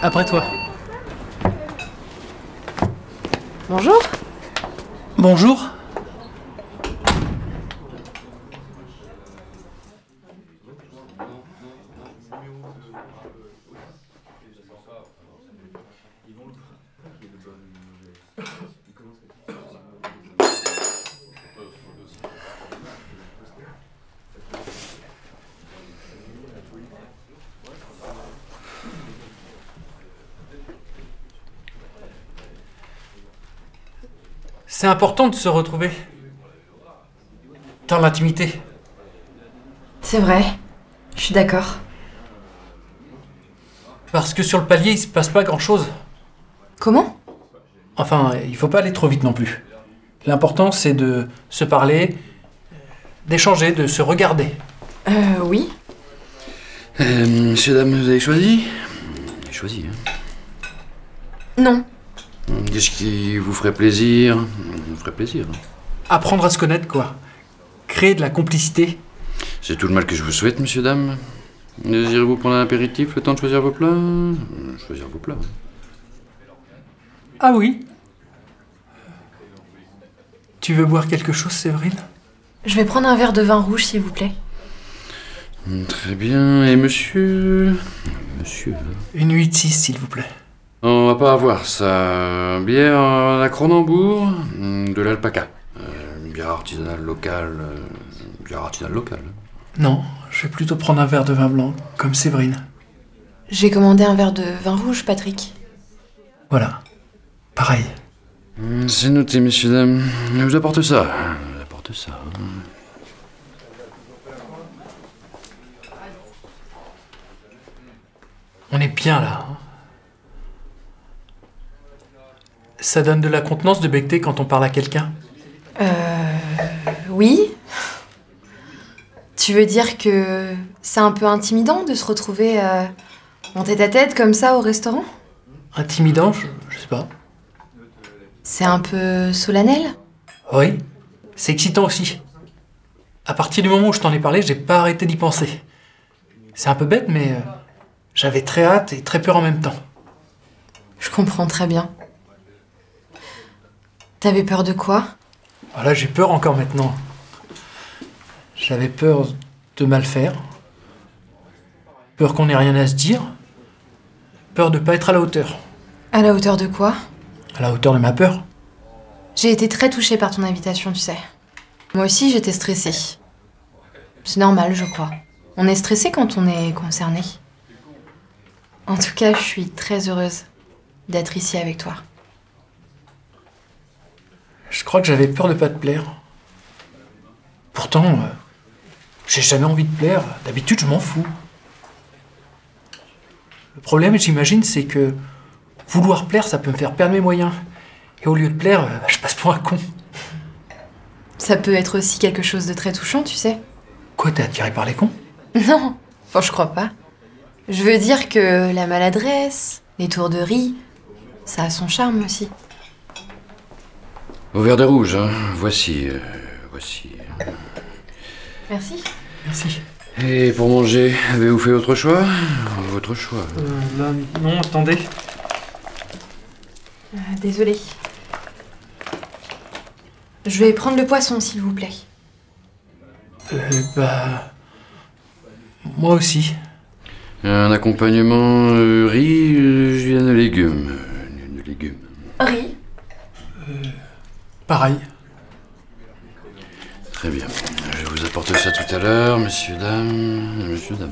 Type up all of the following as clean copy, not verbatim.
Après toi. Bonjour. Bonjour. C'est important de se retrouver. Dans l'intimité. C'est vrai, je suis d'accord. Parce que sur le palier, il se passe pas grand-chose. Comment? Enfin, il faut pas aller trop vite non plus. L'important, c'est de se parler, d'échanger, de se regarder. Oui. Messieurs, dames, vous avez choisi? Vous avez choisi, hein? Non. Qu'est-ce qui vous ferait plaisir? Vous ferait plaisir. Apprendre à se connaître, quoi. Créer de la complicité. C'est tout le mal que je vous souhaite, messieurs, dames. Désirez-vous prendre un apéritif, le temps de choisir vos plats? Choisir vos plats. Ah oui. Tu veux boire quelque chose, Séverine? Je vais prendre un verre de vin rouge, s'il vous plaît. Très bien. Et monsieur? Monsieur? Une 8-6, s'il vous plaît. On va pas avoir ça. Bière à la Cronenbourg, de l'alpaca. Bière artisanale locale. Bière artisanale locale. Non, je vais plutôt prendre un verre de vin blanc, comme Séverine. J'ai commandé un verre de vin rouge, Patrick. Voilà. Pareil. C'est noté, messieurs, dames. Je vous apporte ça. Je vous apporte ça. On est bien là. Hein. Ça donne de la contenance de becqueter quand on parle à quelqu'un. Oui. Tu veux dire que c'est un peu intimidant de se retrouver en tête-à-tête comme ça au restaurant? Intimidant, je sais pas. C'est un peu solennel? Oui, c'est excitant aussi. À partir du moment où je t'en ai parlé, j'ai pas arrêté d'y penser. C'est un peu bête, mais j'avais très hâte et très peur en même temps. Je comprends très bien. T'avais peur de quoi? Voilà, j'ai peur encore maintenant. J'avais peur de mal faire. Peur qu'on n'ait rien à se dire. Peur de pas être à la hauteur. À la hauteur de quoi? À la hauteur de ma peur. J'ai été très touchée par ton invitation, tu sais. Moi aussi, j'étais stressée. C'est normal, je crois. On est stressé quand on est concerné. En tout cas, je suis très heureuse d'être ici avec toi. Je crois que j'avais peur de pas te plaire. Pourtant, j'ai jamais envie de plaire. D'habitude, je m'en fous. Le problème, j'imagine, c'est que vouloir plaire, ça peut me faire perdre mes moyens. Et au lieu de plaire, je passe pour un con. Ça peut être aussi quelque chose de très touchant, tu sais. Quoi, t'es attiré par les cons? Non, enfin, je crois pas. Je veux dire que la maladresse, les tourderies, ça a son charme aussi. Au verre de rouge, hein. Voici. Voici. Merci. Merci. Et pour manger, avez-vous fait votre choix? Votre choix. Là, non, attendez. Désolée. Je vais prendre le poisson, s'il vous plaît. Moi aussi. Un accompagnement riz, julienne de légumes. De légumes. Riz. Pareil. Très bien. Je vous apporte ça tout à l'heure, messieurs, dames. Messieurs, dames.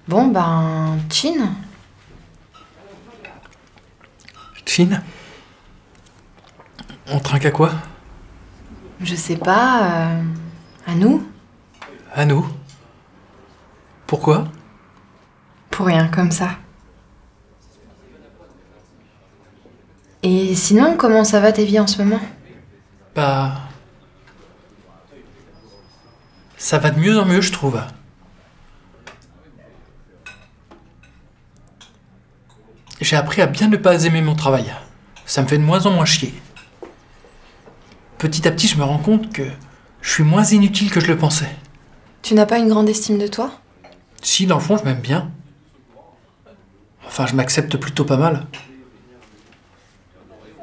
Bon, ben, Chin. Chine? On trinque à quoi? Je sais pas, à nous? À nous. Pourquoi? Pour rien, comme ça. Et sinon, comment ça va tes vies en ce moment? Bah... ça va de mieux en mieux, je trouve. J'ai appris à bien ne pas aimer mon travail. Ça me fait de moins en moins chier. Petit à petit, je me rends compte que je suis moins inutile que je le pensais. Tu n'as pas une grande estime de toi? Si, dans le fond, je m'aime bien. Enfin, je m'accepte plutôt pas mal.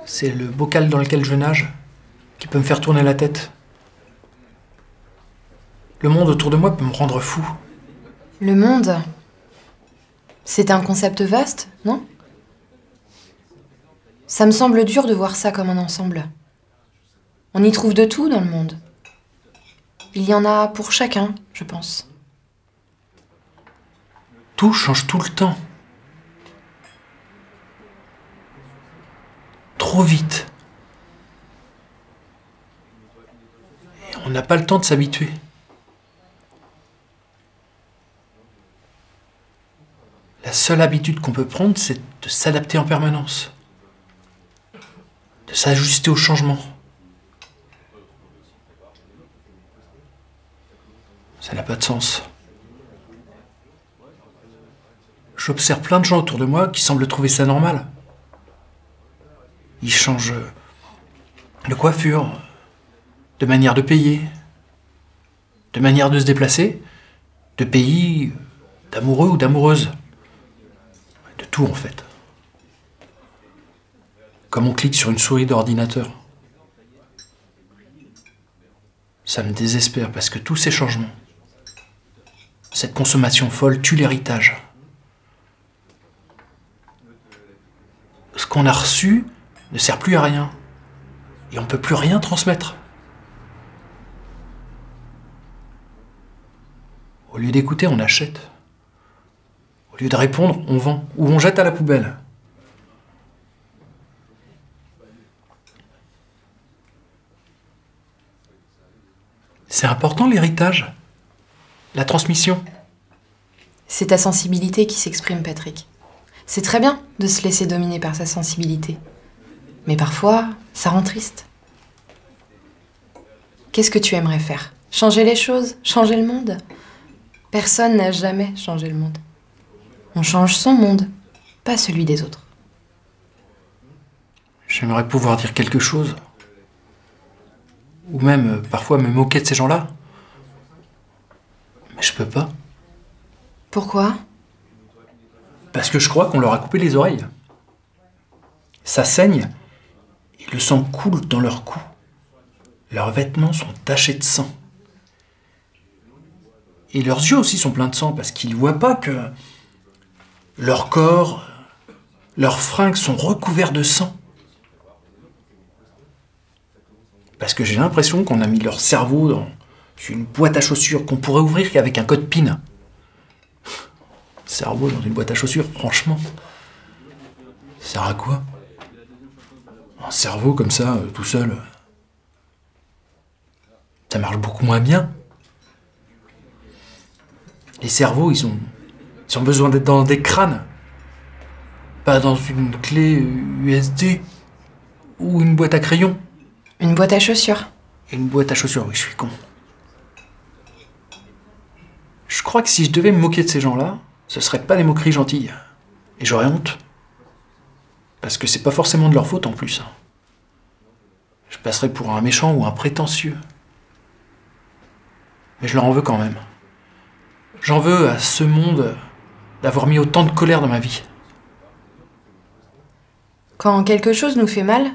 C'est le bocal dans lequel je nage qui peut me faire tourner la tête. Le monde autour de moi peut me rendre fou. Le monde, c'est un concept vaste, non? Ça me semble dur de voir ça comme un ensemble. On y trouve de tout dans le monde. Il y en a pour chacun, je pense. Tout change tout le temps. Trop vite. Et on n'a pas le temps de s'habituer. La seule habitude qu'on peut prendre, c'est de s'adapter en permanence. De s'ajuster au changement. Ça n'a pas de sens. J'observe plein de gens autour de moi qui semblent trouver ça normal. Ils changent de coiffure, de manière de payer, de manière de se déplacer, de pays, d'amoureux ou d'amoureuses. De tout en fait. Comme on clique sur une souris d'ordinateur. Ça me désespère parce que tous ces changements, cette consommation folle tue l'héritage. Ce qu'on a reçu ne sert plus à rien. Et on ne peut plus rien transmettre. Au lieu d'écouter, on achète. Au lieu de répondre, on vend. Ou on jette à la poubelle. C'est important l'héritage. La transmission. C'est ta sensibilité qui s'exprime, Patrick. C'est très bien de se laisser dominer par sa sensibilité. Mais parfois, ça rend triste. Qu'est-ce que tu aimerais faire? Changer les choses? Changer le monde? Personne n'a jamais changé le monde. On change son monde, pas celui des autres. J'aimerais pouvoir dire quelque chose. Ou même, parfois, me moquer de ces gens-là. Mais je peux pas. Pourquoi? Parce que je crois qu'on leur a coupé les oreilles. Ça saigne, et le sang coule dans leur cou. Leurs vêtements sont tachés de sang. Et leurs yeux aussi sont pleins de sang, parce qu'ils ne voient pas que leur corps, leurs fringues sont recouverts de sang. Parce que j'ai l'impression qu'on a mis leur cerveau dans une boîte à chaussures qu'on pourrait ouvrir qu'avec un code PIN. Cerveau dans une boîte à chaussures, franchement. Ça sert à quoi? Un cerveau comme ça, tout seul, ça marche beaucoup moins bien. Les cerveaux, ils ont besoin d'être dans des crânes. Pas dans une clé USB ou une boîte à crayons. Une boîte à chaussures. Et une boîte à chaussures, oui, je suis con. Je crois que si je devais me moquer de ces gens-là, ce serait pas des moqueries gentilles. Et j'aurais honte. Parce que c'est pas forcément de leur faute en plus. Je passerais pour un méchant ou un prétentieux. Mais je leur en veux quand même. J'en veux à ce monde d'avoir mis autant de colère dans ma vie. Quand quelque chose nous fait mal,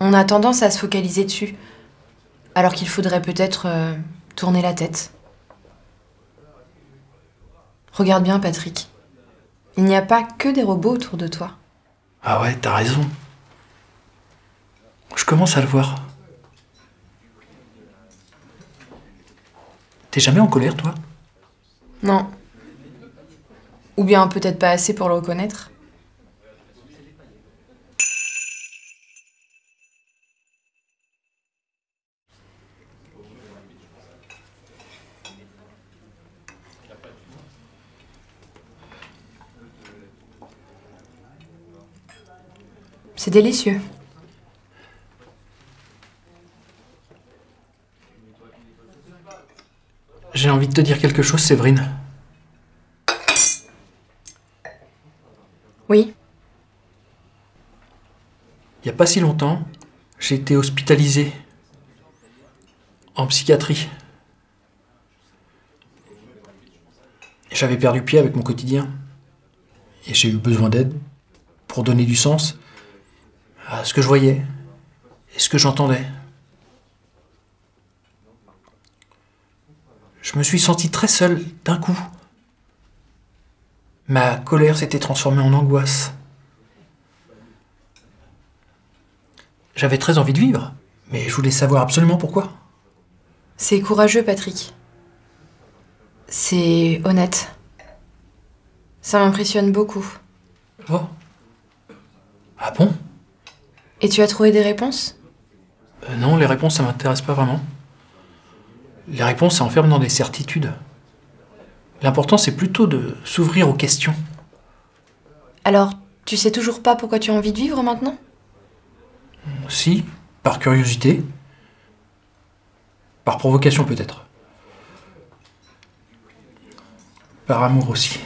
on a tendance à se focaliser dessus. Alors qu'il faudrait peut-être tourner la tête. Regarde bien, Patrick. Il n'y a pas que des robots autour de toi. Ah ouais, t'as raison. Je commence à le voir. T'es jamais en colère, toi? Non. Ou bien peut-être pas assez pour le reconnaître. C'est délicieux. J'ai envie de te dire quelque chose, Séverine. Oui. Il n'y a pas si longtemps, j'ai été hospitalisé en psychiatrie. J'avais perdu pied avec mon quotidien. Et j'ai eu besoin d'aide pour donner du sens à ce que je voyais et ce que j'entendais. Je me suis senti très seul d'un coup. Ma colère s'était transformée en angoisse. J'avais très envie de vivre, mais je voulais savoir absolument pourquoi. C'est courageux, Patrick. C'est honnête. Ça m'impressionne beaucoup. Oh. Ah bon? Et tu as trouvé des réponses? Non, les réponses, ça m'intéresse pas vraiment. Les réponses, ça enferme dans des certitudes. L'important, c'est plutôt de s'ouvrir aux questions. Alors, tu sais toujours pas pourquoi tu as envie de vivre maintenant? Si, par curiosité. Par provocation peut-être. Par amour aussi.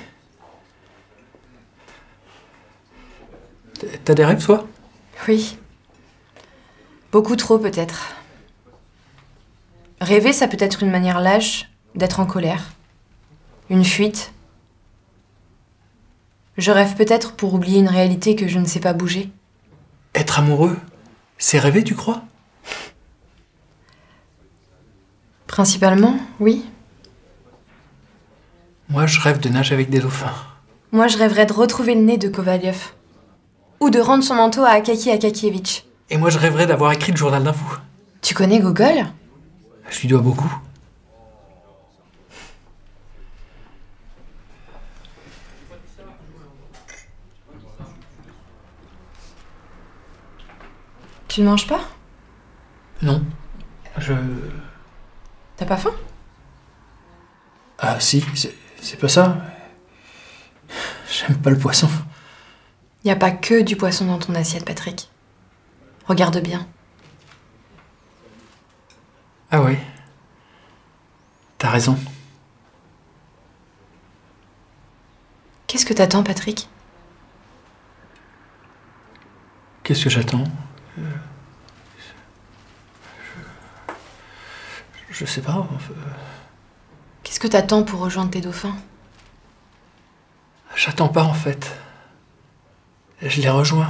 T'as des rêves, toi? Oui. Beaucoup trop, peut-être. Rêver, ça peut être une manière lâche d'être en colère. Une fuite. Je rêve peut-être pour oublier une réalité que je ne sais pas bouger. Être amoureux, c'est rêver, tu crois? Principalement, oui. Moi, je rêve de nager avec des dauphins. Moi, je rêverais de retrouver le nez de Kovaliev. Ou de rendre son manteau à Akaki Akakievitch. Et moi, je rêverais d'avoir écrit le journal d'un fou. Tu connais Gogol? Je lui dois beaucoup. Tu ne manges pas? Non. T'as pas faim? Ah si, c'est pas ça. J'aime pas le poisson. Y a pas que du poisson dans ton assiette, Patrick. Regarde bien. Ah oui. T'as raison. Qu'est-ce que t'attends, Patrick? Qu'est-ce que j'attends? Je sais pas. Qu'est-ce que t'attends pour rejoindre tes dauphins? J'attends pas en fait. Je les rejoins.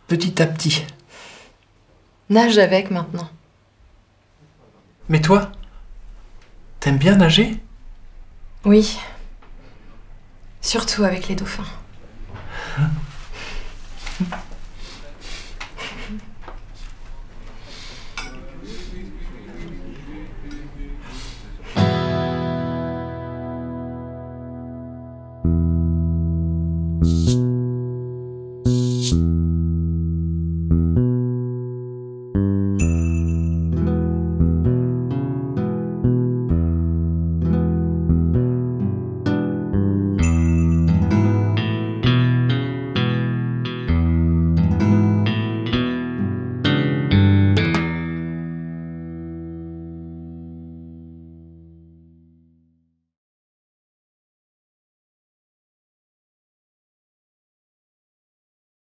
Petit à petit. Nage avec maintenant. Mais toi, t'aimes bien nager? Oui. Surtout avec les dauphins. Hein?